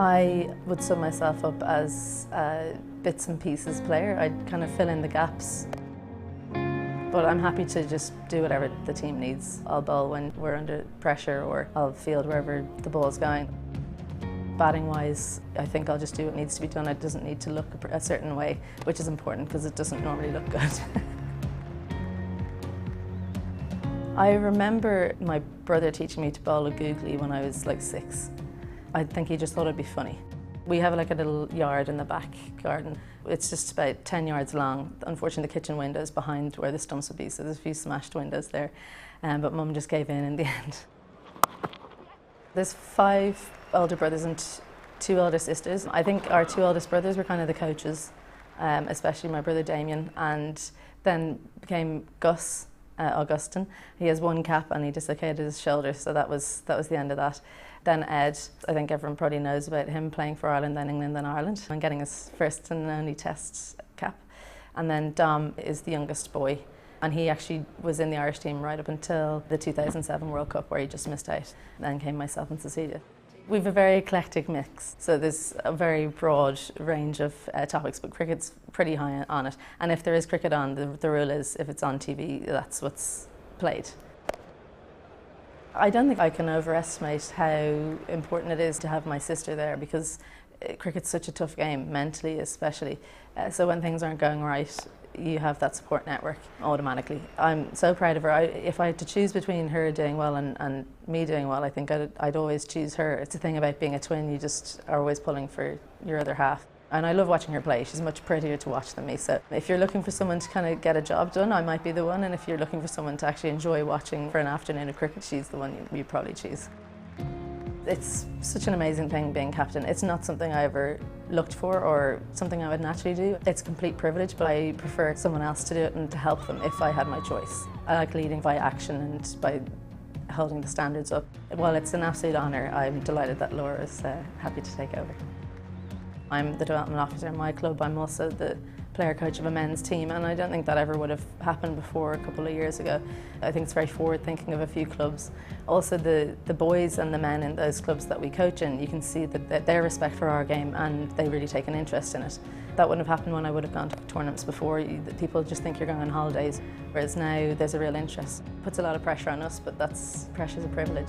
I would sum myself up as a bits and pieces player. I'd kind of fill in the gaps. But I'm happy to just do whatever the team needs. I'll bowl when we're under pressure, or I'll field wherever the ball's going. Batting wise, I think I'll just do what needs to be done. It doesn't need to look a certain way, which is important because it doesn't normally look good. I remember my brother teaching me to bowl a googly when I was like 6. I think he just thought it'd be funny. We have like a little yard in the back garden. It's just about 10 yards long. Unfortunately, the kitchen window is behind where the stumps would be, so there's a few smashed windows there. But Mum just gave in the end. There's 5 older brothers and 2 older sisters. I think our 2 oldest brothers were kind of the coaches, especially my brother Damien, and then became Gus, Augustine. He has 1 cap and he dislocated his shoulder, so that was the end of that. Then Ed, I think everyone probably knows about him playing for Ireland, then England, then Ireland, and getting his first and only Test cap. And then Dom is the youngest boy, and he actually was in the Irish team right up until the 2007 World Cup, where he just missed out. Then came myself and Cecilia. We've a very eclectic mix, so there's a very broad range of topics, but cricket's pretty high on it. And if there is cricket on, the rule is if it's on TV, that's what's played. I don't think I can overestimate how important it is to have my sister there, because cricket's such a tough game, mentally especially. So when things aren't going right, you have that support network automatically. I'm so proud of her. If I had to choose between her doing well and me doing well, I think I'd always choose her. It's the thing about being a twin, you just are always pulling for your other half. And I love watching her play. She's much prettier to watch than me. So if you're looking for someone to kind of get a job done, I might be the one. And if you're looking for someone to actually enjoy watching for an afternoon of cricket, she's the one you probably choose. It's such an amazing thing being captain. It's not something I ever looked for or something I would naturally do. It's a complete privilege, but I prefer someone else to do it and to help them if I had my choice. I like leading by action and by holding the standards up. Well, it's an absolute honour. I'm delighted that Laura is happy to take over. I'm the development officer in my club. I'm also the player coach of a men's team, and I don't think that ever would have happened before a couple of years ago. I think it's very forward thinking of a few clubs. Also the boys and the men in those clubs that we coach in, you can see that their respect for our game, and they really take an interest in it. That wouldn't have happened when I would have gone to tournaments before. People just think you're going on holidays, whereas now there's a real interest. It puts a lot of pressure on us, but pressure's a privilege.